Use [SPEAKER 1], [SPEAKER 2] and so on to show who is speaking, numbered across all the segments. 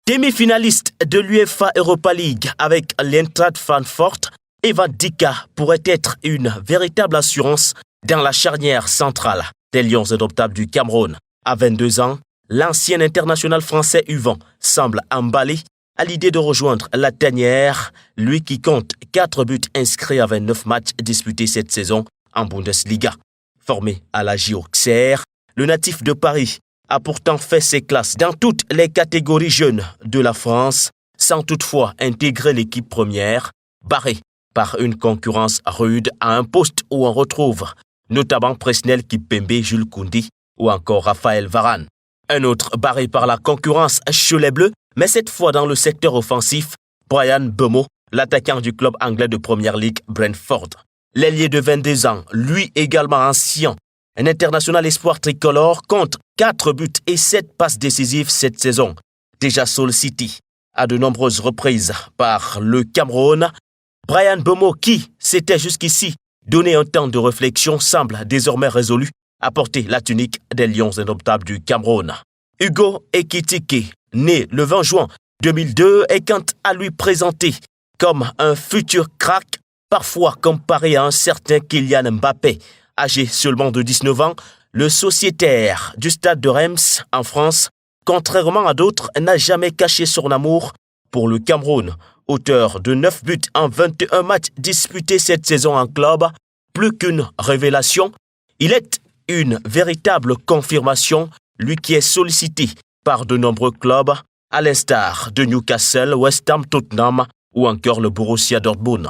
[SPEAKER 1] Demi-finaliste de l'UEFA Europa League avec l'Eintracht Francfort, Evan Dika pourrait être une véritable assurance dans la charnière centrale des Lions indomptables du Cameroun. À 22 ans, l'ancien international français U20 semble emballé à l'idée de rejoindre la tanière, lui qui compte 4 buts inscrits à 29 matchs disputés cette saison en Bundesliga. Formé à la Auxerre, le natif de Paris a pourtant fait ses classes dans toutes les catégories jeunes de la France, sans toutefois intégrer l'équipe première, barrée par une concurrence rude à un poste où on retrouve notamment Presnel Kimpembe, Jules Koundé ou encore Raphaël Varane. Un autre barré par la concurrence chez les Bleus, mais cette fois dans le secteur offensif, Bryan Mbeumo, l'attaquant du club anglais de Première Ligue Brentford. L'ailier de 22 ans, lui également ancien, un international espoir tricolore, compte 4 buts et 7 passes décisives cette saison. Déjà sollicité à de nombreuses reprises par le Cameroun, Bryan Mbeumo, qui s'était jusqu'ici donné un temps de réflexion, semble désormais résolu à porter la tunique des Lions indomptables du Cameroun. Hugo Ekitike, né le 20 juin 2002, est quant à lui présenté comme un futur crack, parfois comparé à un certain Kylian Mbappé. Âgé seulement de 19 ans, le sociétaire du stade de Reims en France, contrairement à d'autres, n'a jamais caché son amour pour le Cameroun. Auteur de 9 buts en 21 matchs disputés cette saison en club, plus qu'une révélation, il est une véritable confirmation, lui qui est sollicité par de nombreux clubs, à l'instar de Newcastle, West Ham, Tottenham ou encore le Borussia Dortmund.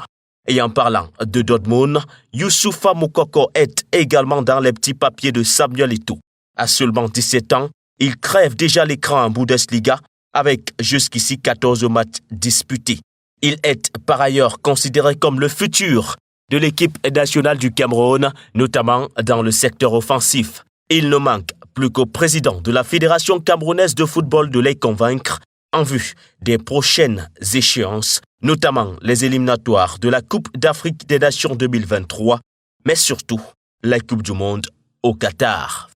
[SPEAKER 1] Et en parlant de Dortmund, Youssoufa Moukoko est également dans les petits papiers de Samuel Eto'o. À seulement 17 ans, il crève déjà l'écran en Bundesliga avec jusqu'ici 14 matchs disputés. Il est par ailleurs considéré comme le futur de l'équipe nationale du Cameroun, notamment dans le secteur offensif. Il ne manque plus qu'au président de la Fédération camerounaise de football de les convaincre en vue des prochaines échéances, notamment les éliminatoires de la Coupe d'Afrique des Nations 2023, mais surtout la Coupe du Monde au Qatar.